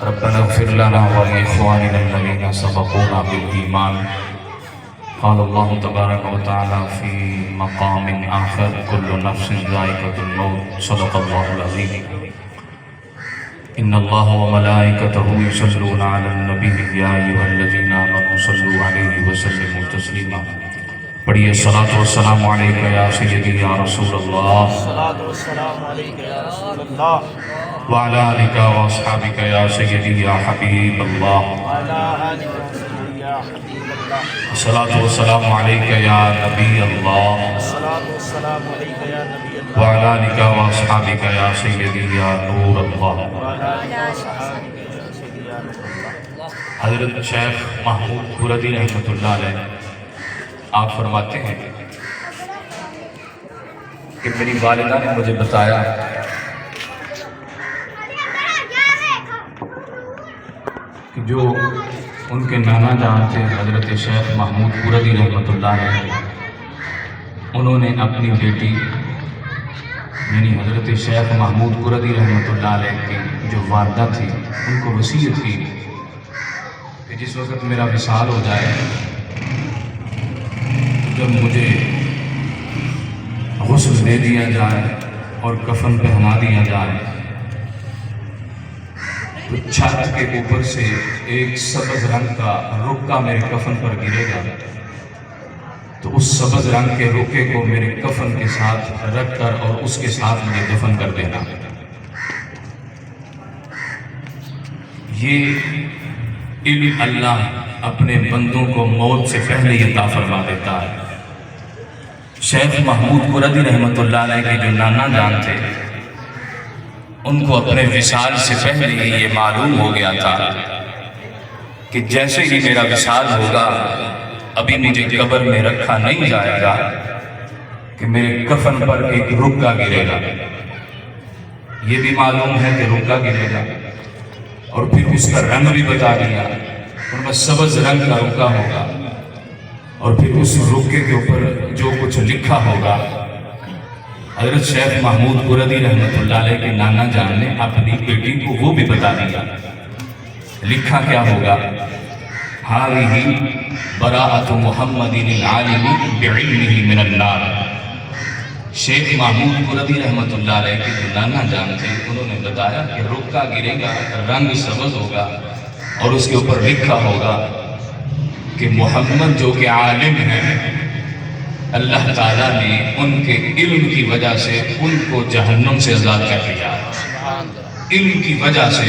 ربنا اغفر لنا ولإخواننا الذين سبقونا بالإيمان. قال الله تبارك وتعالى في مقام آخر كل نفس ذائقة الموت. صدق الله العظيم. إن الله وملائكته يصلون على النبي يا أيها الذين آمنوا صلوا عليه وسلموا تسليما. پڑھیے الصلاۃ والسلام علیک یا سیدی یا رسول اللہ الصلاۃ والسلام علیک یا رسول اللہ وعلی آلک واصحابک یا سیدی یا حبیب اللہ وعلی آلک وصحبہ یا حبیب اللہ. الصلاۃ والسلام علیک یا نبی اللہ الصلاۃ والسلام علیک یا نبی اللہ وعلی آلک واصحابک یا سیدی یا نور اللہ. وعلی آلک وصحبہ یا سیدی یا نور اللہ. حضرت شیخ محمود قردی رحمۃ اللہ علیہ آپ فرماتے ہیں کہ میری والدہ نے مجھے بتایا کہ جو ان کے نانا جان تھے حضرت شیخ محمود قردی رحمۃ اللہ علیہ، انہوں نے اپنی بیٹی یعنی حضرت شیخ محمود قردی رحمۃ اللہ علیہ کی جو والدہ تھی ان کو وصیت کی کہ جس وقت میرا وصال ہو جائے، جب مجھے غسل دے دیا جائے اور کفن پہنا دیا جائے تو چھت کے اوپر سے ایک سبز رنگ کا رکا میرے کفن پر گرے گا، تو اس سبز رنگ کے رکے کو میرے کفن کے ساتھ رکھ کر اور اس کے ساتھ مجھے دفن کر دینا. یہ علم اللہ اپنے بندوں کو موت سے پہلے عطا فرما دیتا ہے. شیخ محمود قردی رحمۃ اللہ علیہ کے جو نانا جان تھے ان کو اپنے وصال سے پہلے ہی یہ معلوم ہو گیا تھا کہ جیسے ہی میرا وصال ہوگا ابھی مجھے قبر میں رکھا نہیں جائے گا کہ میرے کفن پر ایک رکا گرے گا. یہ بھی معلوم ہے کہ رکا گرے گا اور پھر اس کا رنگ بھی بتا دیا، ان میں سبز رنگ کا رکا ہوگا اور پھر اس رکے کے اوپر جو کچھ لکھا ہوگا. حضرت شیخ محمود قردی رحمۃ اللہ علیہ کے نانا جان نے اپنی بیٹی کو وہ بھی بتا دیا. لکھا کیا ہوگا؟ ہذہ براءۃ محمد العالم بعلمہ من النار. شیخ محمود قردی رحمۃ اللہ علیہ کے جو نانا جان تھے انہوں نے بتایا کہ رکا گرے گا، رنگ سبز ہوگا اور اس کے اوپر لکھا ہوگا کہ محمد جو کہ عالم ہیں، اللہ تعالیٰ نے ان کے علم کی وجہ سے ان کو جہنم سے آزاد کر دیا. علم کی وجہ سے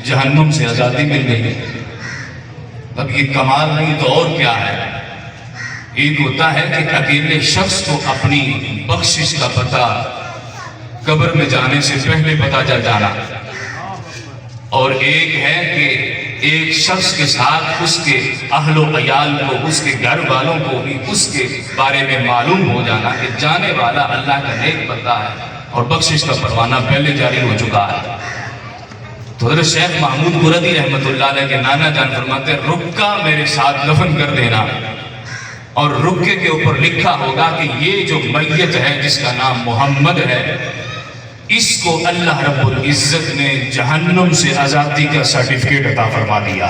جہنم سے آزادی مل گئی. اب یہ کمال نہیں تو اور کیا ہے؟ ایک ہوتا ہے کہ اکیلے شخص کو اپنی بخشش کا پتہ قبر میں جانے سے پہلے پتہ چل جانا، اور ایک ہے کہ ایک شخص کے ساتھ اس کے اہل و عیال کو، اس کے گھر والوں کو بھی اس کے بارے میں معلوم ہو جانا کہ جانے والا اللہ کا نیک بندہ ہے اور بخشش کا پروانہ پہلے جاری ہو چکا ہے. تو حضرت شیخ محمود قردی رحمۃ اللہ علیہ کے نانا جان فرماتے ہیں رکا میرے ساتھ دفن کر دینا، اور رکے کے اوپر لکھا ہوگا کہ یہ جو میت ہے جس کا نام محمد ہے، اس کو اللہ رب العزت نے جہنم سے آزادی کا سرٹیفکیٹ عطا فرما دیا.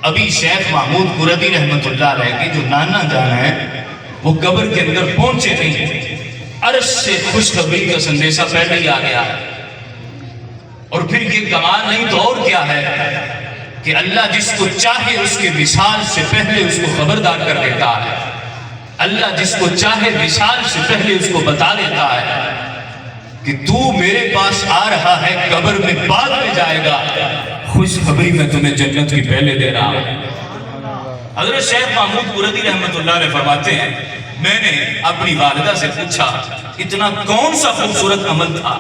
ابھی شیخ محمود قردی رحمۃ اللہ علیہ کے جو نانا جان ہیں وہ قبر کے اندر پہنچے نہیں، عرش سے خوشخبری کا سندیشہ پہلے ہی آ گیا. اور پھر یہ کمال نہیں تو اور کیا ہے کہ اللہ جس کو چاہے اس کے وصال سے پہلے اس کو خبردار کر دیتا ہے. اللہ جس کو چاہے وصال سے پہلے اس کو بتا دیتا ہے کہ تو میرے پاس آ رہا ہے، قبر میں بعد میں جائے گا، خوشخبری میں تمہیں جنت کی پہلے دے رہا ہوں. حضرت شیخ محمود قردی رحمۃ اللہ علیہ فرماتے ہیں میں نے اپنی والدہ سے پوچھا اتنا کون سا خوبصورت عمل تھا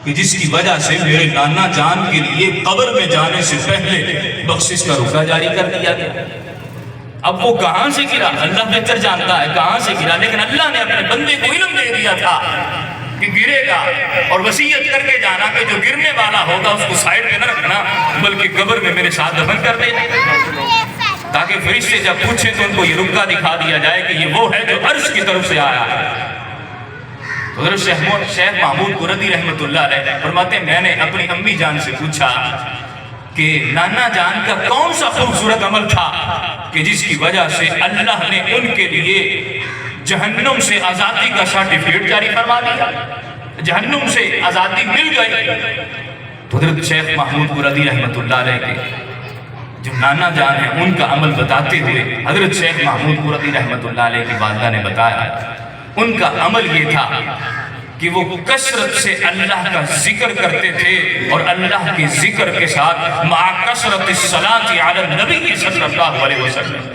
کہ جس کی وجہ سے میرے نانا جان کے لیے قبر میں جانے سے پہلے بخشش کا رکا جاری کر دیا گیا. اب وہ کہاں سے گرا اللہ بہتر جانتا ہے کہاں سے گرا، لیکن اللہ نے اپنے بندے کو علم دے دیا تھا کہ گرے گا، اور وصیت کر کے جانا کہ جو گرنے والا ہوگا اس کو سائڈ میں نہ رکھنا بلکہ قبر میں میرے ساتھ دفن کر دینا، تاکہ فرشتے جب پوچھیں تو ان کو یہ رکا دکھا دیا جائے کہ یہ وہ ہے جو عرش کی طرف سے آیا ہے. تو حضرت شیخ محمود قردی رحمۃ اللہ علیہ فرماتے ہیں میں نے اپنی امی جان سے پوچھا کہ نانا جان کا کون سا خوبصورت عمل تھا کہ جس کی وجہ سے اللہ نے ان کے لیے جہنم سے آزادی کا سرٹیفکیٹ جاری فرما دیا، جہنم سے آزادی مل گئی۔ تو حضرت شیخ محمود قردی رحمۃ اللہ علیہ کے جو نانا جان ہیں ان کا عمل بتاتے ہوئے حضرت شیخ محمود قردی رحمۃ اللہ علیہ کی والدہ نے بتایا ان کا عمل یہ تھا کہ وہ کثرت سے اللہ کا ذکر کرتے تھے اور اللہ کے ذکر کے ساتھ مع کثرت الصلاۃ علی النبی صلی اللہ علیہ وسلم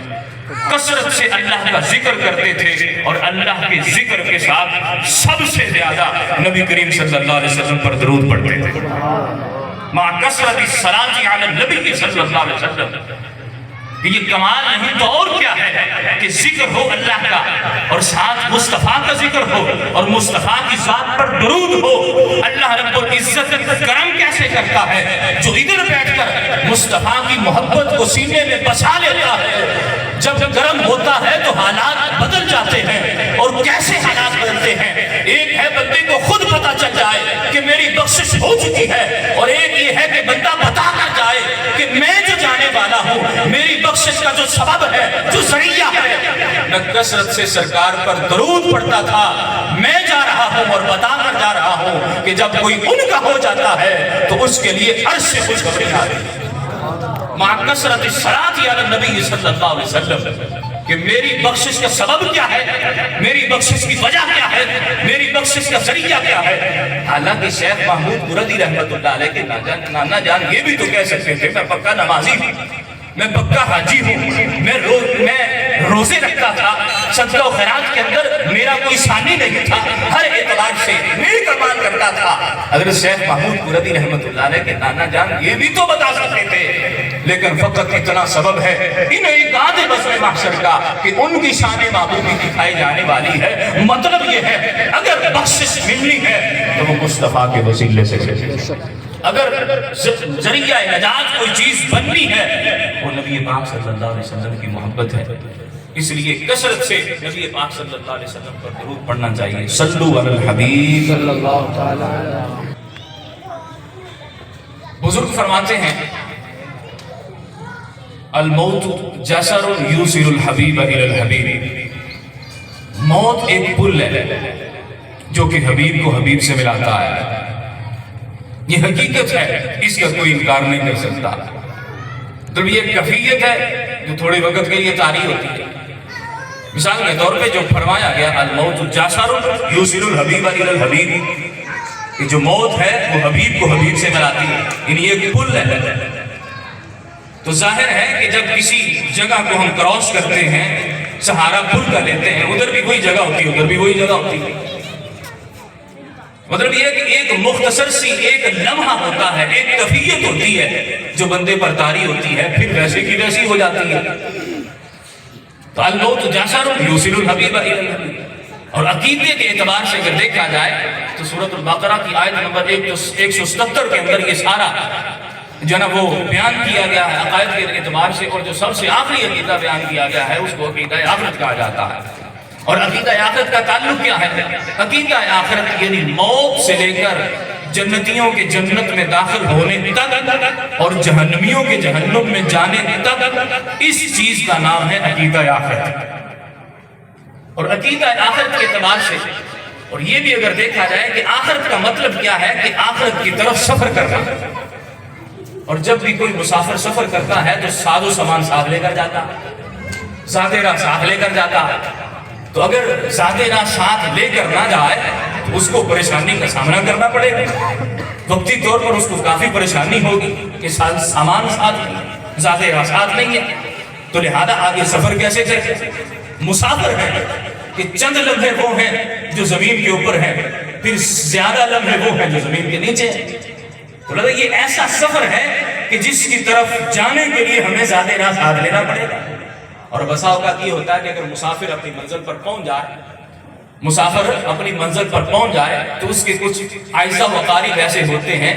کثرت سے اللہ کا ذکر کرتے تھے اور اللہ کے ذکر کے ساتھ سب سے زیادہ نبی کریم صلی اللہ علیہ وسلم پر درود پڑھتے تھے مع کثرت الصلاۃ علی النبی صلی اللہ علیہ وسلم۔ کہ یہ کمال نہیں تو اور کیا ہے کہ ذکر ہو اللہ کا اور ساتھ مصطفیٰ کا ذکر ہو اور مصطفیٰ کی ذات پر درود ہو۔ اللہ رب العزت کرم کیسے کرتا ہے جو ادھر بیٹھ کر مصطفیٰ کی محبت کو سینے میں بسا لیتا ہے، جب گرم ہوتا ہے تو حالات بدل جاتے ہیں۔ اور کیسے حالات بدلتے ہیں؟ ایک ہے بندے کو خود پتا چل جائے کہ میری بخشش ہو چکی ہے، اور ایک یہ ہے کہ بندہ بتا کر جائے کہ میں جو جانے والا ہوں میری بخشش کا جو سبب ہے، جو ذریعہ ہے، میں کثرت سے سرکار پر درود پڑھتا تھا۔ میں جا رہا ہوں اور بتا کر جا رہا ہوں کہ جب کوئی ان کا ہو جاتا ہے تو اس کے لیے عرش سے خوشخبری آ رہی ہے مع کثرت الصلاۃ علی النبی صلی اللہ علیہ وسلم کہ میری بخشش کا سبب کیا ہے، میری بخشش کی وجہ کیا ہے، میری بخشش کا ذریعہ کیا ہے۔ حالانکہ شیخ محمود قردی رحمۃ اللہ علیہ کے نانا جان یہ بھی تو کہہ سکتے تھے میں پکا نمازی ہوں، میں پکا حاجی ہوں، میں روزے رکھتا تھا، صدقہ و خیرات کے اندر میرا کوئی ثانی نہیں تھا، ہر اعتبار سے میں کمال کرتا تھا۔ حضرت شیخ محمود قردی رحمۃ اللہ علیہ کے نانا جان یہ بھی تو بتا سکتے تھے، لیکن فقط اتنا سبب ہے ان ایک آدھے بسم محشر کا کہ ان کی شان محبوبی دکھائی جانے والی ہے۔ مطلب یہ ہے اگر بخشش ملنی ہے تو وہ مصطفیٰ کے وسیلے سے، اگر ذریعہ نجات کوئی چیز بننی ہے وہ نبی پاک صلی اللہ علیہ وسلم کی محبت ہے۔ اس لیے کثرت سے نبی پاک صلی اللہ علیہ وسلم پر درود پڑھنا چاہیے۔ صلو علی الحبیب صلی اللہ تعالی علیہ وسلم۔ بزرگ فرماتے ہیں الموت جسر یوصل الحبیب الی الحبیب، موت ایک پل ہے جو کہ حبیب کو حبیب سے ملاتا ہے۔ یہ حقیقت ہے، اس کا کوئی انکار نہیں کر سکتا۔ تو یہ کیفیت ہے جو تھوڑے وقت کے لیے طاری ہوتی ہے۔ مثال کے طور پہ جو فرمایا گیا الموت جسر یوصل الحبیب الی الحبیب، کہ جو موت ہے وہ حبیب کو حبیب سے ملاتی ہے، یعنی ایک پل ہے۔ تو ظاہر ہے کہ جب کسی جگہ کو ہم کراس کرتے ہیں، سہارا پل کا لیتے ہیں، ادھر بھی وہی جگہ ہوتی ہے ادھر بھی وہی جگہ ہوتی ہے۔ مطلب یہ کہ ایک مختصر سی ایک لمحہ ہوتا ہے، ایک کیفیت ہوتی ہے جو بندے پر طاری ہوتی ہے، پھر ویسے کی ویسی ہو جاتی ہے۔ تو الموت جسر یوصل الحبیب الی الحبیب۔ اور عقیدے کے اعتبار سے اگر دیکھا جائے تو سورۃ البقرہ کی آیت نمبر 177 کے اندر یہ سارا جو نا وہ بیان کیا گیا ہے عقائد کے اعتبار سے، اور جو سب سے آخری عقیدہ بیان کیا گیا ہے اس کو عقیدہ آخرت کہا جاتا ہے۔ اور عقیدہ آخرت کا تعلق کیا ہے؟ عقیدہ آخرت یعنی موت سے لے کر جنتیوں کے جنت میں داخل ہونے تک اور جہنمیوں کے جہنم میں جانے تک، اس چیز کا نام ہے عقیدہ آخرت۔ اور عقیدہ آخرت کے اعتبار سے، اور یہ بھی اگر دیکھا جائے کہ آخرت کا مطلب کیا ہے کہ آخرت کی طرف سفر کرنا۔ اور جب بھی کوئی مسافر سفر کرتا ہے تو ساز و سامان ساتھ لے کر جاتا، زادِ راہ ساتھ لے کر جاتا۔ تو اگر زادِ راہ ساتھ لے کر نہ جائے تو اس کو پریشانی کا سامنا کرنا پڑے گا، وقتی طور پر اس کو کافی پریشانی ہوگی کہ سامان ساتھ نہیں ہے، زادِ راہ ساتھ نہیں ہے، تو لہذا آگے سفر کیسے کرے؟ مسافر ہیں کہ چند لمحے وہ ہیں جو زمین کے اوپر ہیں، پھر زیادہ لمحے وہ ہیں جو زمین کے نیچے ہیں۔ تو لگا یہ ایسا سفر ہے کہ جس کی طرف جانے کے لیے ہمیں زیادہ راہ ساتھ لینا پڑے گا۔ اور بسا اوقات یہ ہوتا ہے کہ اگر مسافر اپنی منزل پر پہنچ جائے تو اس کے کچھ اعزا و اقارب ایسے ہوتے ہیں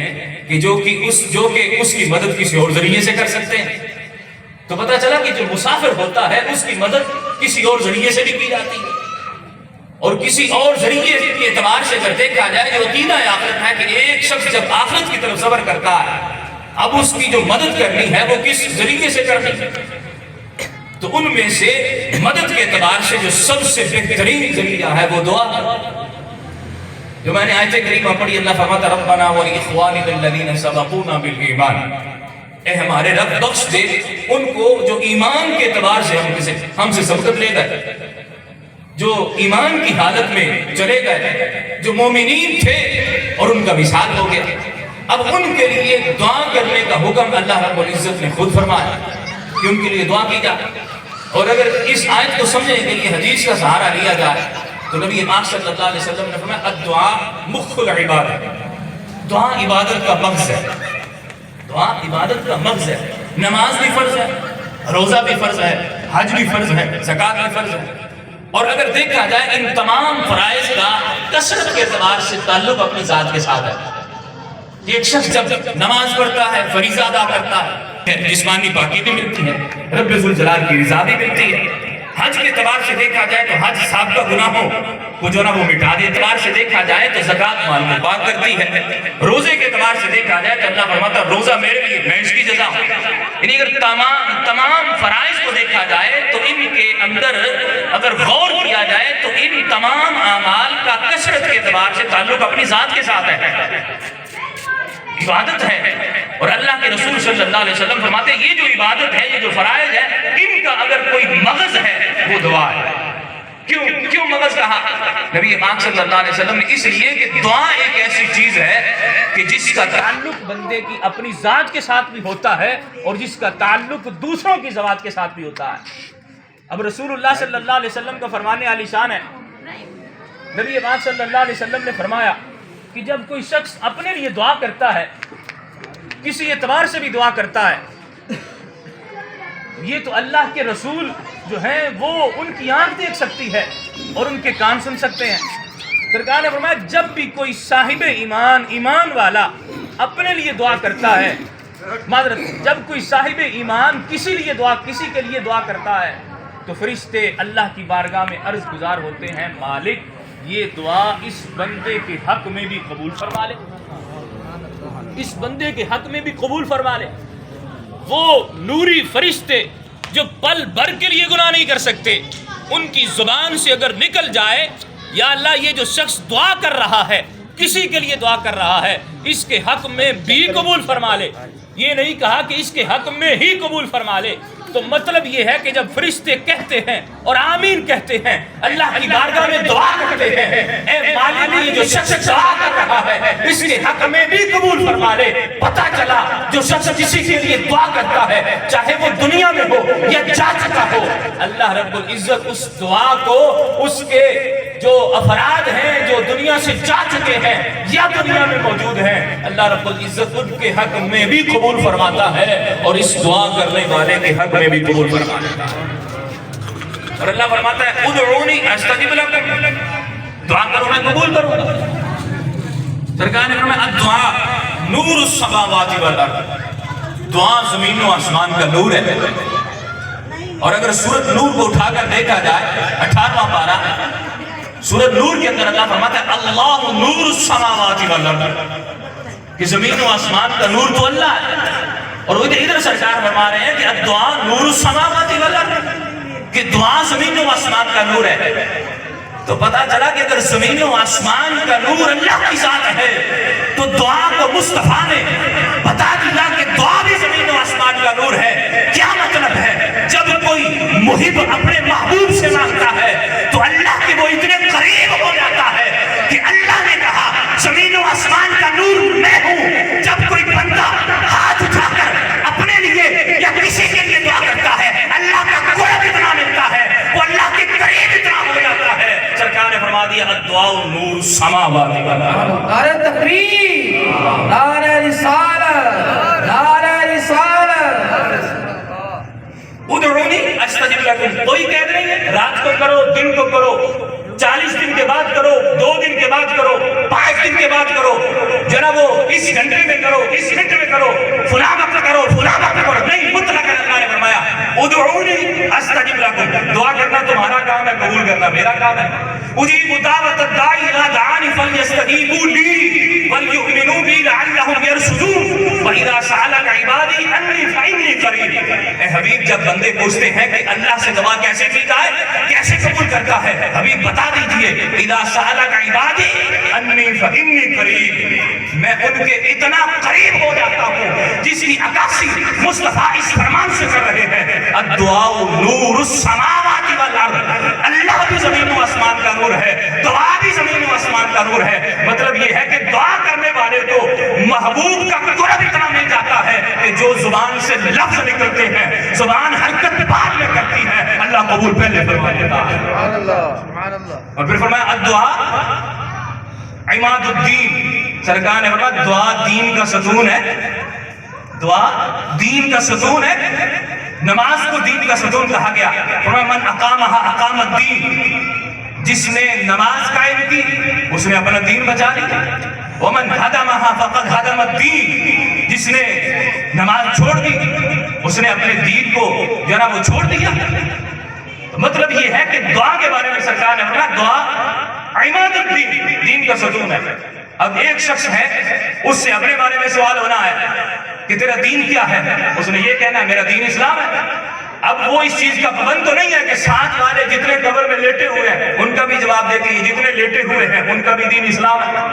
کہ جو کہ اس کی مدد کسی اور ذریعے سے کر سکتے ہیں۔ تو پتہ چلا کہ جو مسافر ہوتا ہے اس کی مدد کسی اور ذریعے سے بھی کی جاتی ہے۔ اور کسی اور ذریعے کے اعتبار سے اگر دیکھا جائے جو عقیدہ آخرت ہے کہ ایک شخص جب آخرت کی طرف صبر کرتا ہے اب اس کی جو مدد کرنی ہے وہ کس ذریعے سے کرنی ہے، تو ان میں سے مدد کے اعتبار سے جو سب سے بہترین ذریعہ ہے وہ دعا ہے۔ جو میں نے آیت کریمہ پڑھی، اللہ فرماتا ربنا وَلِإِخْوَانِنَا الَّذِينَ سَبَقُونَا بِالْإِيمَانِ، اے ہمارے رب بخش دے ان کو جو ایمان کے اعتبار سے ہم سے سبقت لے گئے، جو ایمان کی حالت میں چلے گئے، جو مومنین تھے اور ان کا مثال ہو گیا۔ اب ان کے لیے دعا کرنے کا حکم اللہ رب العزت نے خود فرمایا کہ ان کے لیے دعا کی جائے۔ اور اگر اس آیت کو سمجھنے کے لیے حدیث کا سہارا لیا جائے تو نبی پاک صلی اللہ علیہ وسلم نے فرمایا الدعاء مخ العبادت، دعا عبادت کا مغز ہے، دعا عبادت کا مغز ہے۔ نماز بھی فرض ہے، روزہ بھی فرض ہے، حج بھی فرض ہے، زکوٰۃ بھی فرض ہے۔ اور اگر دیکھا جائے ان تمام فرائض کا کثرت کے اعتبار سے تعلق اپنی ذات کے ساتھ ہے۔ ایک شخص جب نماز پڑھتا ہے، فریضہ ادا کرتا ہے، جسمانی پاکی بھی ملتی ہے، رب ذوالجلال کی رضا بھی ملتی ہے۔ حج کے اعتبار سے دیکھا جائے تو حج سابقہ گناہوں کو جو نا وہ مٹا دے، اعتبار سے دیکھا جائے تو زکوٰۃ مال کو پاک کرتی ہے۔ روزے کے اعتبار سے دیکھا جائے تو اللہ فرماتا روزہ میرے لیے، میں اس کی جزا ہوں۔ یعنی اگر تمام فرائض کو دیکھا جائے تو ان کے اندر اگر غور کیا جائے تو ان تمام اعمال کا کثرت کے اعتبار سے تعلق اپنی ذات کے ساتھ ہے، عبادت ہے۔ اور اللہ کے رسول صلی اللہ علیہ وسلم فرماتے ہیں یہ جو عبادت ہے، یہ جو فرائض ہے، ان کا اگر کوئی مغز ہے وہ دعا ہے۔ کیوں مغز کہا نبی پاک صلی اللہ علیہ وسلم نے؟ اس لیے کہ دعا ایک ایسی چیز ہے کہ جس کا تعلق بندے کی اپنی ذات کے ساتھ بھی ہوتا ہے اور جس کا تعلق دوسروں کی ذات کے ساتھ بھی ہوتا ہے۔ اب رسول اللہ صلی اللہ علیہ وسلم کا فرمانے عالی شان ہے، نبی پاک صلی اللہ علیہ وسلم نے فرمایا کہ جب کوئی شخص اپنے لیے دعا کرتا ہے، کسی اعتبار سے بھی دعا کرتا ہے، یہ تو اللہ کے رسول جو ہیں وہ ان کی آنکھ دیکھ سکتی ہے اور ان کے کان سن سکتے ہیں۔ سرکار نے فرمایا جب بھی کوئی صاحب ایمان والا اپنے لیے دعا کرتا ہے، معذرت، جب کوئی صاحب ایمان کسی کے لیے دعا کرتا ہے تو فرشتے اللہ کی بارگاہ میں عرض گزار ہوتے ہیں مالک یہ دعا اس بندے کے حق میں بھی قبول فرما لے، اس بندے کے حق میں بھی قبول فرما لے۔ وہ نوری فرشتے جو پل بھر کے لیے گناہ نہیں کر سکتے، ان کی زبان سے اگر نکل جائے یا اللہ یہ جو شخص دعا کر رہا ہے، کسی کے لیے دعا کر رہا ہے، اس کے حق میں بھی قبول فرما لے، یہ نہیں کہا کہ اس کے حق میں ہی قبول فرما لے۔ تو مطلب یہ ہے کہ جب فرشتے کہتے ہیں اور آمین کہتے ہیں، اللہ کی بارگاہ میں دعا کرتے ہیں، اے مالک یہ جو شخص دعا کر رہا ہے اس کے حق میں بھی قبول فرما لے۔ پتہ چلا جو شخص کسی کے لیے دعا کرتا ہے چاہے وہ دنیا میں ہو یا جا چکا ہو، اللہ رب العزت اس دعا کو اس کے جو افراد ہیں جو دنیا سے جا چکے ہیں یا دنیا میں موجود ہیں، اللہ رب العزت ان کے حق میں بھی قبول فرماتا ہے اور اس دعا کرنے والے کے حق میں بھی قبول فرما لیتا ہے۔ اور اللہ فرماتا ہے ادعونی استجب لکم، دعا کرو میں قبول کروں گا۔ سرکار نے فرمایا الدعاء نور السماوات والارض، دعا زمین و آسمان کا نور ہے۔ اور اگر سورۃ نور کو اٹھا کر دیکھا جائے 18واں پارہ، سورۃ نور کے اندر اللہ فرماتا ہے اللہ نور السماوات والارض، کہ زمین و آسمان کا نور تو اللہ ہے۔ اور ادھر سرکار فرما رہے ہیں کہ الدعاء نور السماوات والارض، کہ دعا زمین و آسمان کا نور ہے۔ تو پتا چلا کہ اگر زمین و آسمان کا نور اللہ کی ذات ہے تو دعا کو مصطفیٰ نے بتا دیا کہ دعا بھی زمین و آسمان کا نور ہے۔ کیا مطلب ہے؟ جب کوئی محب اپنے محبوب سے مانگتا ہے تو اللہ کے وہ اتنے قریب ہو جاتا ہے کہ اللہ نے کہا زمین و آسمان کا نور میں ہوں۔ جب کوئی بندہ ہاتھ اٹھا کر اپنے لیے یا کسی کے لیے دعا کرتا ہے اللہ کا قرب اتنا ملتا ہے، وہ اللہ کے قریب اتنا ہو جاتا ہے۔ سرکار نے فرما دیا الدعاء نور السماوات والارض۔ نعرہ تکبیر، نعرہ رسالت، نعرہ رسالت۔ ادعونی استجب لکم، کوئی قید نہیں ہے، رات کو کرو دن کو کرو، 40 دن کے بعد کرو، 2 دن کے بعد کرو، 5 دن کے بعد کرو، جو نا وہ اس گھنٹے میں کرو، اس منٹ میں کرو، فلاں وقت کرو، فلاں وقت کرو، نہیں، مطلق اللہ نے فرمایا ادعونی استجب لکم، دعا کرنا تمہارا کام ہے، قبول کرنا میرا کام ہے۔ اجیب دعوت الداعی اذا دعانی فلیستجیبوا لی وليؤمنوا بی لعلهم یرشدون واذا سألک عبادی انی فانی قریب. اے حبیب جب بندے پوچھتے ہیں کہ اللہ سے دعا کیسے کی جائے, کیسے قبول کرتا ہے, حبیب بتا دیجئے اذا سألک عبادی انی فانی قریب, میں ان کے اتنا قریب ہو جاتا ہوں جس کی عکاسی مصطفیٰ اس فرمان سے کر رہے ہیں, الدعاء نور السماوات والارض, اللہ بھی زمین و آسمان کا نور ہے, دعا بھی زمین و آسمان کا نور ہے. مطلب یہ ہے کہ دعا کرنے والے کو محبوب کا قرب اتنا مل جاتا ہے کہ جو زبان سے لفظ نکلتے ہیں زبان حرکت بعد میں کرتی ہے, اللہ قبول پہلے فرما دیتا ہے. سبحان اللہ سبحان اللہ. اور پھر فرمایا الدعاء عماد الدین, سرکار نے فرمایا دعا دین کا ستون ہے, دعا دین کا ستون ہے. نماز کو دین کا ستون کہا گیا. فرمایا من اقامہا اقام الدین, جس نے نماز قائم کی اس نے اپنا دین بچا لیا. ومن ہدمہا فقد ہدم الدین, جس نے نماز چھوڑ دی اس نے اپنے دین کو جو نا وہ چھوڑ دیا. مطلب یہ ہے کہ دعا کے بارے میں سرکار نے فرمایا دعا عماد الدین, دین کا ستون ہے. اب ایک شخص ہے اس سے اپنے بارے میں سوال ہونا ہے کہ تیرا دین کیا ہے, اس نے یہ کہنا ہے میرا دین اسلام ہے. اب وہ اس چیز کا پابند تو نہیں ہے کہ ساتھ والے جتنے قبر میں لیٹے ہوئے ہیں ان کا بھی جواب دیتے ہیں جتنے لیٹے ہوئے ہیں ان کا بھی دین اسلام ہے.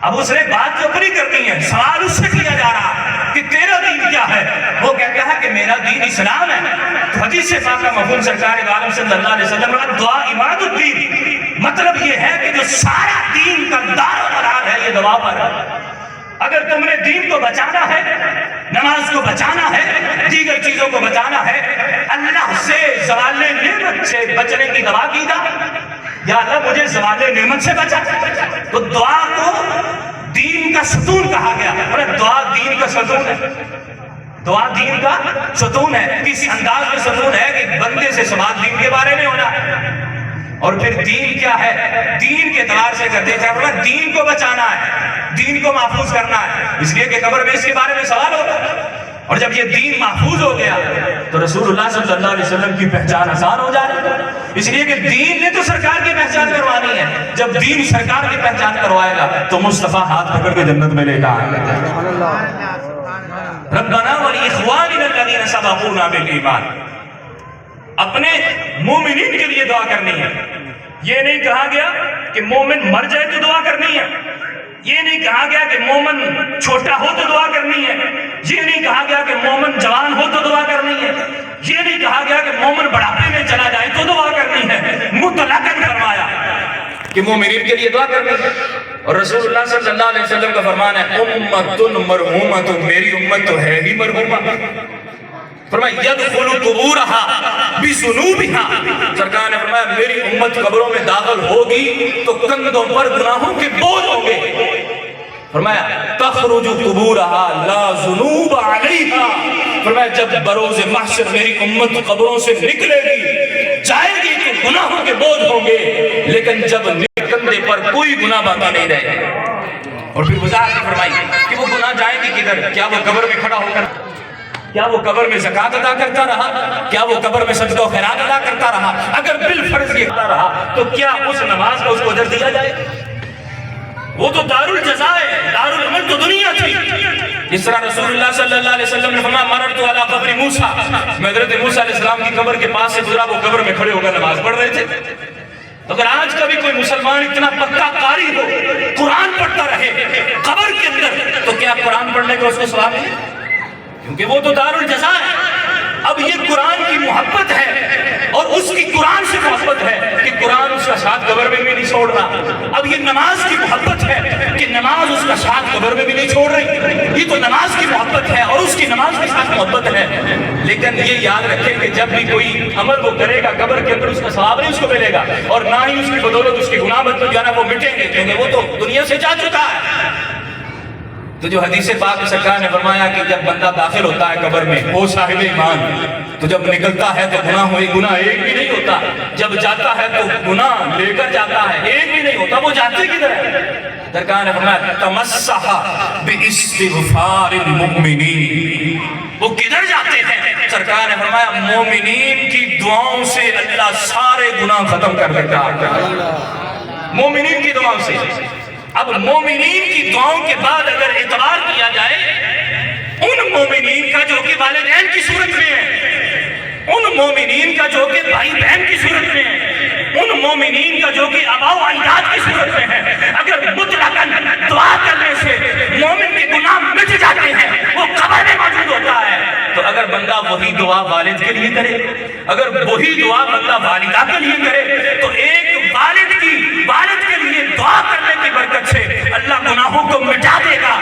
اب اس نے بات جو اپنی کرنی ہے, سوال اس سے کیا جا رہا ہے کہ تیرا دین کیا ہے, وہ کہتا ہے کہ میرا دین اسلام ہے. تو حدیث پاک کا مفہوم سرکار دو عالم صلی اللہ علیہ وسلم نے دعا عماد الدین, مطلب یہ ہے کہ جو سارا دین کا دار و مدار ہے یہ دعا پر ہے. اگر تم نے دین کو بچانا ہے, نماز کو بچانا ہے, دیگر چیزوں کو بچانا ہے, اللہ سے زوال نعمت سے بچنے کی دعا کی جا, یا اللہ مجھے زوال نعمت سے بچا. تو دعا کو دین کا ستون کہا گیا. اور دعا دین کا ستون ہے, دعا دین کا ستون ہے. کسی انداز میں ستون ہے کہ بندے سے سوال دین کے بارے میں ہونا ہے. اور پھر دین کیا ہے, دین کے اعتبار سے کرتے چاہے دین کو بچانا ہے, دین کو محفوظ کرنا ہے, اس لیے کہ قبر میں اس کے بارے میں سوال ہوگا. اور جب یہ دین محفوظ ہو گیا تو رسول اللہ صلی اللہ علیہ وسلم کی پہچان آسان ہو جائے, اس لیے کہ دین نے تو سرکار کی پہچان کروانی ہے. جب دین سرکار کی پہچان کروائے گا تو مصطفیٰ ہاتھ پکڑ کے جنت میں لے گا. ربنا ولاخواننا الذین سبقونا بالایمان, اپنے مومنین کے لیے دعا کرنی ہے. یہ نہیں کہا گیا کہ مومن مر جائے تو دعا کرنی ہے, یہ نہیں کہا گیا کہ مومن چھوٹا ہو تو دعا کرنی ہے, یہ نہیں کہا گیا کہ مومن جوان ہو تو دعا کرنی ہے, یہ نہیں کہا گیا کہ مومن بڑھاپے میں چلا جائے تو دعا کرنی ہے. مطلقاً فرمایا کہ مومنین کے لیے دعا کرنی ہے. اور رسول اللہ صلی اللہ علیہ وسلم کا فرمان ہے امت مرحومۃ, میری امت تو ہے ہی مرحومہ. فرمایا یدخل قبورها بذنوبها, سرکار نے فرمایا میری امت قبروں میں داخل ہوگی تو کندھوں پر گناہوں کے بوجھ ہوں گے. فرمایا تخرج قبورها لا ذنوب علیها, فرمایا جب بروز محشر میری امت قبروں سے نکلے گی جائے گی تو گناہوں کے بوجھ ہوں گے, لیکن جب کندھے پر کوئی گناہ باقی نہیں رہے گا. اور پھر وضاحت فرمائی کہ وہ گناہ جائیں گی کدھر, کیا وہ قبر میں کھڑا ہو کر, کیا وہ قبر میں زکات ادا کرتا رہا, کیا وہ قبر میں صدقہ و خیرات ادا کرتا رہا, اگر بالفرض یہ کرتا رہا تو کیا اس نماز کا اس کو اجر دیا جائے؟ وہ تو دار الجزا ہے, دار العمل تو دنیا تھی. جس طرح رسول اللہ صلی اللہ علیہ وسلم نے فرمایا مررت علی قبر موسیٰ, میں حضرت موسیٰ علیہ السلام کی قبر کے پاس سے گزرا, وہ قبر میں کھڑے ہو کر نماز پڑھ رہے تھے. تو اگر آج کبھی کوئی مسلمان اتنا پکا قاری ہو, قرآن پڑھتا رہے قبر کے اندر, تو کیا قرآن پڑھنے کا اس کو ثواب ہے؟ کیونکہ وہ تو دار الجزا ہے. اب یہ قرآن کی محبت ہے اور اس کی قرآن سے محبت ہے کہ قرآن اس کا ساتھ قبر میں بھی نہیں چھوڑ رہا. اب یہ نماز کی محبت ہے کہ نماز اس کا ساتھ قبر میں بھی نہیں چھوڑ رہی. یہ تو نماز کی محبت ہے اور اس کی نماز کے ساتھ محبت ہے. لیکن یہ یاد رکھیں کہ جب بھی کوئی عمل وہ کرے گا قبر کے اندر اس کا ثواب نہیں اس کو ملے گا, اور نہ ہی اس کی بدولت اس کی گناہ جو ہے نا وہ مٹیں گے, کیونکہ وہ تو دنیا سے جا چکا ہے. تو جو حدیث پاک سرکار نے فرمایا کہ جب بندہ داخل ہوتا ہے قبر میں وہ صاحب ایمان, تو جب نکلتا ہے تو گناہ ایک بھی نہیں ہوتا, جب جاتا ہے تو گناہ لے کر جاتا ہے ایک بھی نہیں ہوتا. وہ جاتے کدھر ہے؟ سرکار نے فرمایا تمسح باستغفار المؤمنین, وہ کدھر جاتے ہیں؟ سرکار نے فرمایا مومنین کی دعاؤں سے اللہ سارے گناہ ختم کر دیتا ہے. مومنین کی دعاؤں سے۔ اب مومنین کی دعاؤں کے بعد اگر اعتبار کیا جائے ان مومنین کا جو کہ والدین کی صورت میں ہے، ان مومنین کا جو کہ بھائی بہن کی صورت میں ہے، ان مومنین کا جو کہ آباء و اجداد کی صورت میں ہے، اگر مطلقاً دعا کرنے سے مومن کے گناہ مٹ جاتے ہیں، وہ قبر میں موجود ہوتا ہے، تو اگر بندہ وہی دعا والد کے لیے کرے، اگر وہی دعا بندہ والدہ کے لیے کرے، تو ایک والد کے لیے دعا کرنے کی برکت سے اللہ گناہوں کو مٹا دے گا،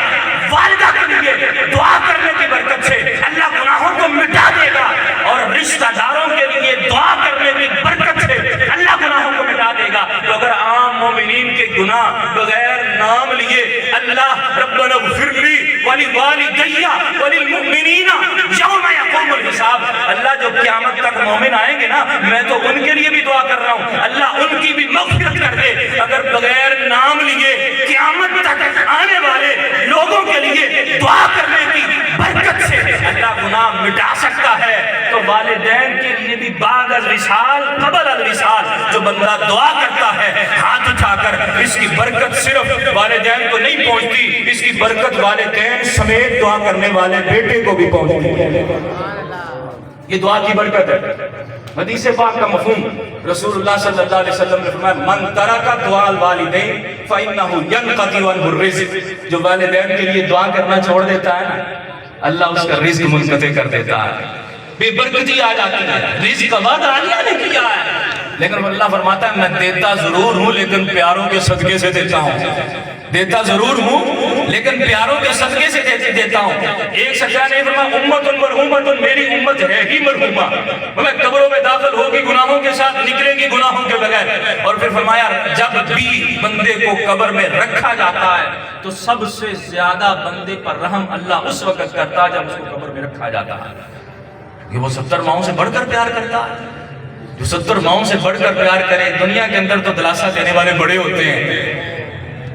والدہ کے لیے دعا کرنے کی برکت سے اللہ گناہوں کو مٹا دے گا، اور رشتہ داروں کے لیے دعا کرنے کی برکت سے اللہ گناہوں کو مٹا دے گا۔ تو اگر عام مومنین کے گناہ بغیر نام لیے اللہ ربنا اغفر لی ولوالدی وللمؤمنین یوم یقوم الحساب، اللہ جو قیامت تک مومن آئیں گے نا، میں تو ان کے لیے بھی دعا کر رہا ہوں اللہ ان کی بھی مغفرت کر دے۔ اگر بغیر نام لیے قیامت تک آنے والے لوگوں کے لیے دعا کرنے کی برکت سے اللہ گناہ مٹا سکتا ہے، تو والدین کے لیے بھی بعد الوصال قبل الوصال جو بندہ دعا کرتا ہے ہاتھ اٹھا کر، اس کی برکت صرف والدین کو نہیں پہنچتی، اس کی برکت والدین سمیت دعا کرنے والے بیٹے کو بھی پہنچتی ہے۔ یہ دعا کی برکت ہے۔ حدیث پاک کا مفہوم رسول اللہ صلی اللہ علیہ وسلم نے فرمایا من ترک دعاء الوالدین فإنہ ینقطع عنہ الرزق، جو والدین کے لیے دعا کرنا چھوڑ دیتا ہے نا، اللہ اس کا رزق منقطع کر دیتا ہے، بے برکتی آ جاتی ہے۔ رزق کا وعدہ اللہ نے کیا ہے، لیکن اللہ فرماتا ہے میں دیتا ضرور ہوں لیکن پیاروں کے صدقے سے دیتا ہوں، دیتا ضرور ہوں لیکن پیاروں کے صدقے سے دیتا ہوں۔ ایک سچا نے فرمایا امت مرحومت، میری امت ہے ہی مرحومہ، میں قبروں میں داخل ہوگی گناہوں کے ساتھ، نکلے گی گناہوں کے بغیر۔ اور پھر فرمایا جب بھی بندے کو قبر میں رکھا جاتا ہے تو سب سے زیادہ بندے پر رحم اللہ اس وقت کرتا ہے جب اس کو قبر میں رکھا جاتا ہے، کہ وہ 70 ماؤں سے بڑھ کر پیار کرتا ہے۔ جو 70 ماؤں سے بڑھ کر پیار کرے، دنیا کے اندر تو دلاسا دینے والے بڑے ہوتے ہیں،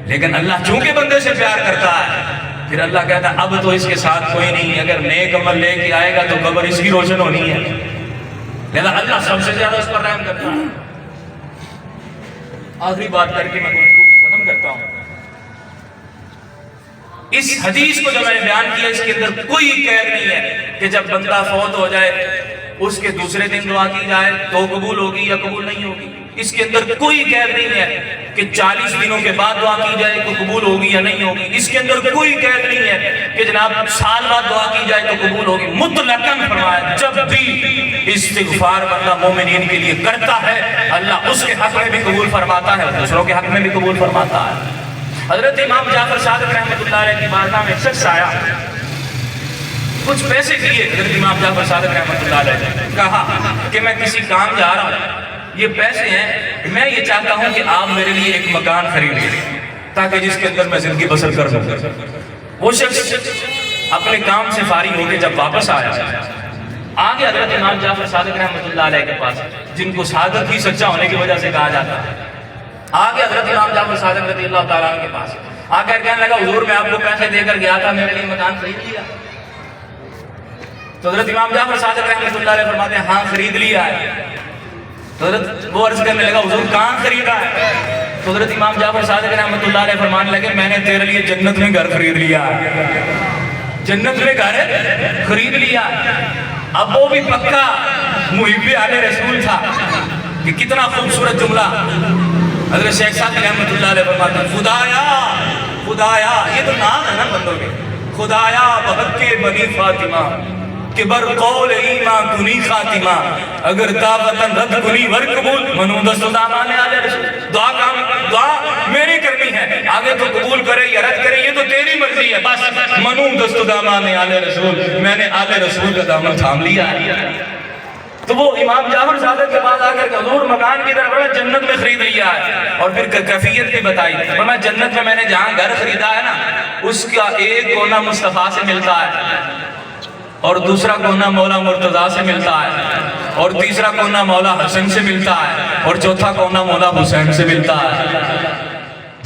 لیکن اللہ چونکہ بندے سے پیار کرتا ہے، پھر اللہ کہتا ہے اب تو اس کے ساتھ کوئی نہیں، اگر نیک عمل لے کے آئے گا تو قبر اس کی روشن ہونی ہے، لہذا اللہ سب سے زیادہ اس پر رحم کرتا ہے۔ آخری بات کر کے میں گفتگو ختم کرتا ہوں۔ اس حدیث کو جو میں نے بیان کیا اس کے اندر کوئی قید نہیں ہے کہ جب بندہ فوت ہو جائے اس کے دوسرے دن دعا کی جائے تو قبول ہوگی یا قبول نہیں ہوگی، اس کے اندر کوئی قید نہیں ہے کہ 40 دنوں کے بعد دعا کی جائے تو قبول ہوگی یا نہیں ہوگی، اس کے اندر کوئی قید نہیں ہے کہ جناب سال بعد دعا کی جائے تو قبول ہوگی۔ مطلقاً فرمایا جب بھی استغفار بندہ مومنین کے لیے کرتا ہے اللہ اس کے حق میں بھی قبول فرماتا ہے اور دوسروں کے حق میں بھی قبول فرماتا ہے۔ حضرت امام جعفر صادق رحمۃ اللہ علیہ کی بارگاہ میں ایک شخص آیا، کچھ پیسے دیے حضرت امام جعفر صادق رحمۃ اللہ علیہ نے، کہا کہ میں کسی کام جا رہا ہوں، یہ پیسے ہیں، میں یہ چاہتا ہوں کہ آپ میرے لیے ایک مکان خرید لیں تاکہ جس کے اندر میں زندگی بسر کر سکوں۔ وہ شخص اپنے کام سے فارغ ہو کے جب واپس آیا، آگے حضرت امام جعفر صادق رحمۃ اللہ علیہ کے پاس، جن کو صادق ہی سچا ہونے کی وجہ سے کہا جاتا ہے، آگے حضرت امام جعفر صادق رضی اللہ تعالیٰ عنہ کے پاس آ کر کہنے لگا حضور میں آپ کو پیسے دے کر گیا تھا، میرے لیے مکان خرید لیا؟ تو حضرت امام جعفر صادق رحمۃ اللہ علیہ فرماتے ہیں ہاں خرید لیا ہے۔ تو حضرت وہ عرض کرنے لگا حضور کہاں خریدا ہے؟ تو حضرت امام جعفر صادق رحمۃ اللہ علیہ فرمانے لگے میں نے تیرے لیے جنت میں گھر خرید لیا، جنت میں گھر خرید لیا۔ اب وہ بھی پکا محب آل رسول تھا کہ کتنا خوبصورت جملہ حضرت شیخ سعدی رحمۃ اللہ علیہ فرماتے ہیں خدایا خدایا، یہ تو نام ہے نا بندوں کے، خدایا بحق بنی فاطمہ کہ بر قول ایمان کنی خاتمہ، اگر دعوتاً رد کنی ور قبول منو دست دامان آل رسول، دعا میری کرنی ہے، آگے تو قبول کرے یا رد کرے یہ تو تیری مرضی ہے، بس منو دست دامان آل رسول، میں نے آل رسول کا دامن تھام لیا ہے۔ تو وہ امام جعفر صادق کے بعد آ کر حضور مکان کی طرف جنت میں خرید لیا ہے، اور پھر کیفیت بھی بتائی، فرمایا جنت میں نے جہاں گھر خریدا ہے نا اس کا ایک کونا مصطفیٰ سے ملتا ہے، اور دوسرا کونا مولا مرتضیٰ سے ملتا ہے، اور تیسرا کونا مولا حسن سے ملتا ہے، اور چوتھا کونا مولا حسین سے ملتا ہے۔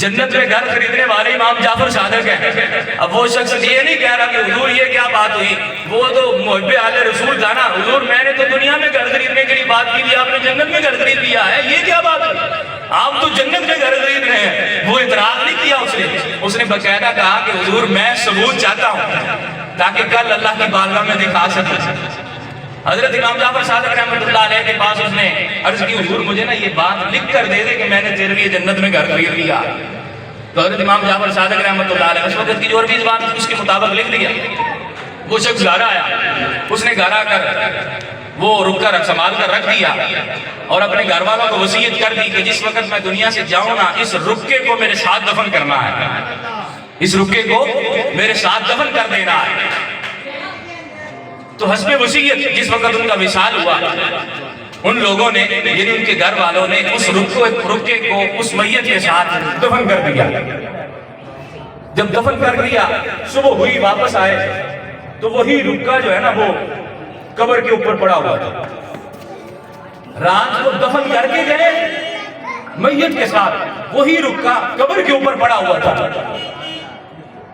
جنت میں گھر خریدنے والے امام جعفر صادق ہیں۔ اب وہ شخص یہ نہیں کہہ رہا کہ حضور یہ کیا بات ہوئی، وہ تو محب آل رسول تھا نا، حضور میں نے تو دنیا میں گھر خریدنے کے لیے بات کی تھی، آپ نے جنت میں گھر خرید لیا ہے، یہ کیا بات ہوئی؟ آپ تو جنت میں گھر خرید رہے ہیں. وہ اعتراض نہیں کیا اس نے باقاعدہ کہا کہ حضور میں ثبوت چاہتا ہوں تاکہ کل اللہ کی بارگاہ میں دکھا سکوں. حضرت امام جعفر صادق رحمۃ اللہ علیہ کے پاس اس نے عرض کی حضور مجھے نا یہ بات لکھ کر دے دے کہ میں نے تیرے لیے جنت میں گھر خرید لیا. تو حضرت امام جعفر صادق رحمۃ اللہ علیہ اس وقت کی جو عربی زبان اس کے مطابق لکھ لیا. وہ شخص گھر آیا, اس نے گھر آ کر وہ رک کر سنبھال کر رکھ دیا اور اپنے گھر والوں کو وصیت کر دی کہ جس وقت میں دنیا سے جاؤں نا اس رکے کو میرے ساتھ دفن کرنا ہے, اس رکے کو میرے ساتھ دفن کر دینا ہے. تو حسب وصیت جس وقت ان کا وصال ہوا ان لوگوں نے یعنی ان کے گھر والوں نے اس رکے کو اس میت کے ساتھ دفن کر دیا. جب دفن کر دیا صبح ہوئی واپس آئے تو وہی رکا جو ہے نا وہ قبر کے اوپر پڑا ہوا تھا. رات کو دفن کر کے گئے میت کے ساتھ, وہی رکا قبر کے اوپر پڑا ہوا تھا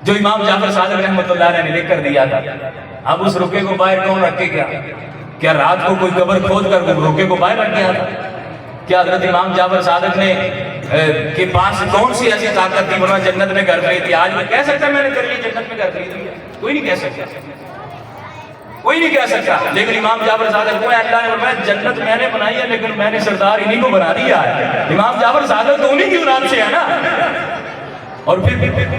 جو امام جعفر صادق رحمۃ اللہ علیہ نے لکھ کر دیا تھا. اب اس رکے کو باہر کون رکھے کیا رات کو کوئی قبر کھود کر رکے کو باہر رکھ گیا تھا؟ کیا حضرت امام جعفر صادق نے کے پاس کون سی ایسی طاقت تھی انہوں نے جنت میں گھر خرید دیا؟ آج میں کہہ سکتا میں نے تیرے لیے جنت میں گھر خرید لیا؟ کوئی نہیں کہہ سکتا, کوئی نہیں کہہ سکتا. لیکن امام جعفر صادق کو اللہ نے فرمایا جنت میں نے بنائی ہے لیکن میں نے سردار انہی کو بنا دیا ہے. امام جعفر صادق تو انہی کی اولاد سے ہے نا. اور پھر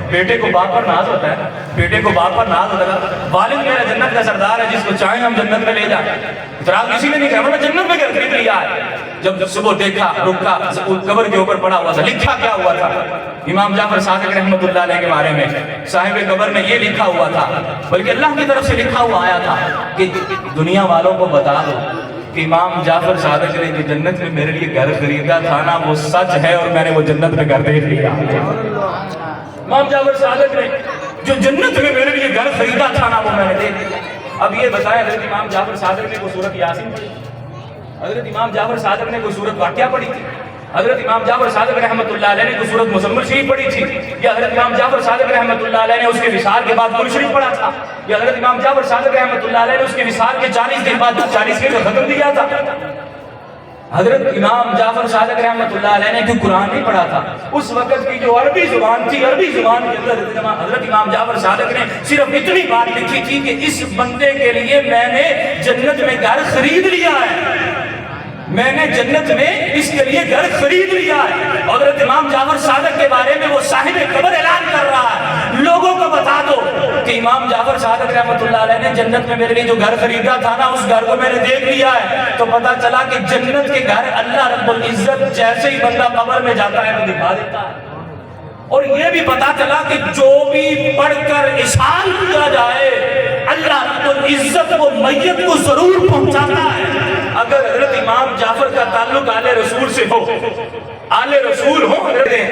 بیٹے کو باپ پر ناز ہوتا ہے, بیٹے کو باپ پر ناز ہوتا ہے. والد میرا جنت کا سردار ہے جس کو چاہیں ہم جنت میں لے جائیں. اعتراض کسی نے نہیں کہا, میں نے جنت میں گھر خرید لیا ہے. جب صبح دیکھا رکا قبر کے اوپر پڑا ہوا تھا, لکھا کیا ہوا تھا امام جعفر صادق رحمۃ اللہ علیہ کے بارے میں؟ صاحب قبر میں یہ لکھا ہوا تھا, بلکہ اللہ کی طرف سے لکھا ہوا آیا تھا کہ دنیا والوں کو بتا دو کہ امام جعفر صادق نے جو جنت میں میرے لیے گھر خریدا تھا نا وہ سچ ہے اور میں نے وہ جنت میں گھر دیکھ لیا. امام جعفر صادق نے جو جنت میں میرے لیے گھر خریدا تھا نا وہ میں نے دیکھ لیا. اب یہ بتائیں حضرت امام جعفر صادق نے کوئی سورت یاسین پڑھی؟ حضرت امام جعفر صادق نے کوئی سورت واقعہ پڑھی تھی؟ حضرت امام جعفر صادق رحمۃ اللہ علیہ نے کوئی سورت مزمل شریف پڑھی تھی؟ یا حضرت امام جعفر صادق رحمۃ اللہ علیہ نے اس کے وصال کے بعد قرآن شریف پڑھا تھا؟ یا حضرت امام جعفر صادق رحمۃ اللہ علیہ نے اس کے وصال کے 40 دن بعد 40 دن کا ختم دیا تھا؟ حضرت امام جعفر صادق رحمۃ اللہ علیہ نے کوئی قرآن نہیں پڑھا تھا. اس وقت کی جو عربی زبان تھی, عربی زبان کے اندر حضرت امام جعفر صادق نے صرف اتنی بات لکھی تھی کہ اس بندے کے لیے میں نے جنت میں گھر خرید لیا ہے, میں نے جنت میں اس کے لیے گھر خرید لیا ہے. حضرت امام جعفر صادق کے بارے میں وہ صاحب قبر اعلان کر رہا ہے, لوگوں کو بتا دو کہ امام جعفر صادق رحمۃ اللہ علیہ نے جنت میں میرے لیے جو گھر خریدا تھا نا اس گھر کو میں نے دیکھ لیا ہے. تو پتا چلا کہ جنت کے گھر اللہ رب العزت جیسے ہی بندہ قبر میں جاتا ہے تو دکھا دیتا ہے. اور یہ بھی پتا چلا کہ جو بھی پڑھ کر احسان کیا جائے اللہ رب العزت وہ میت کو ضرور پہنچاتا ہے. اگر حضرت امام جعفر کا تعلق آل رسول سے ہو, آل رسول ہو,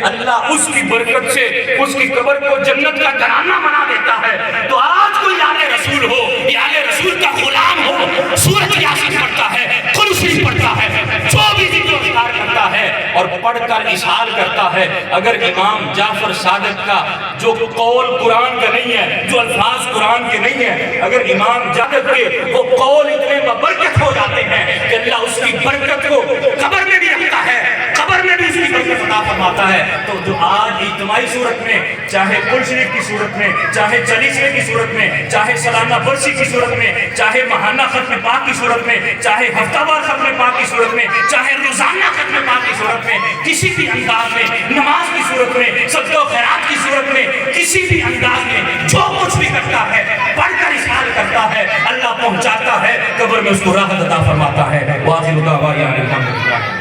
اللہ اس کی برکت سے اس کی قبر کو جنت کا گھرانہ بنا دیتا ہے. تو آج کوئی آل رسول ہو یا آل رسول کا غلام ہو, سورۃ یاسین پڑھتا ہے, قرآن شریف پڑھتا ہے, جو بھی ذکر و اذکار کرتا ہے اور پڑھ کر اظہار کرتا ہے, اگر امام جعفر صادق کا جو قول قرآن کا نہیں ہے, جو الفاظ قرآن کے نہیں ہیں, اگر امام جعفر کے وہ قول اتنے برکت ہو جاتے ہیں کہ اللہ اس کی برکت کو قبر میں بھی رکھتا ہے, قبر میں بھی اس کی برکت عطا فرماتا ہے. تو جو آج اجتماعی صورت میں, چاہے قرآن شریف کی صورت میں, چاہے چالیسویں کی صورت میں, چاہے سالانہ برسی کی صورت میں, چاہے ماہانہ ختم پاک کی صورت میں, چاہے ہفتہ وار ختم پاک کی صورت میں, چاہے روزانہ ختم پاک کی صورت میں, کسی بھی انداز میں, نماز کی صورت میں, صدقہ و خیرات کی صورت میں, کسی بھی انداز میں جو کچھ بھی کرتا ہے پڑھ کر اظہار کرتا ہے, اللہ پہنچاتا ہے, قبر میں اس کو راحت عطا فرماتا ہے. واخر دعوانا الحمدللہ.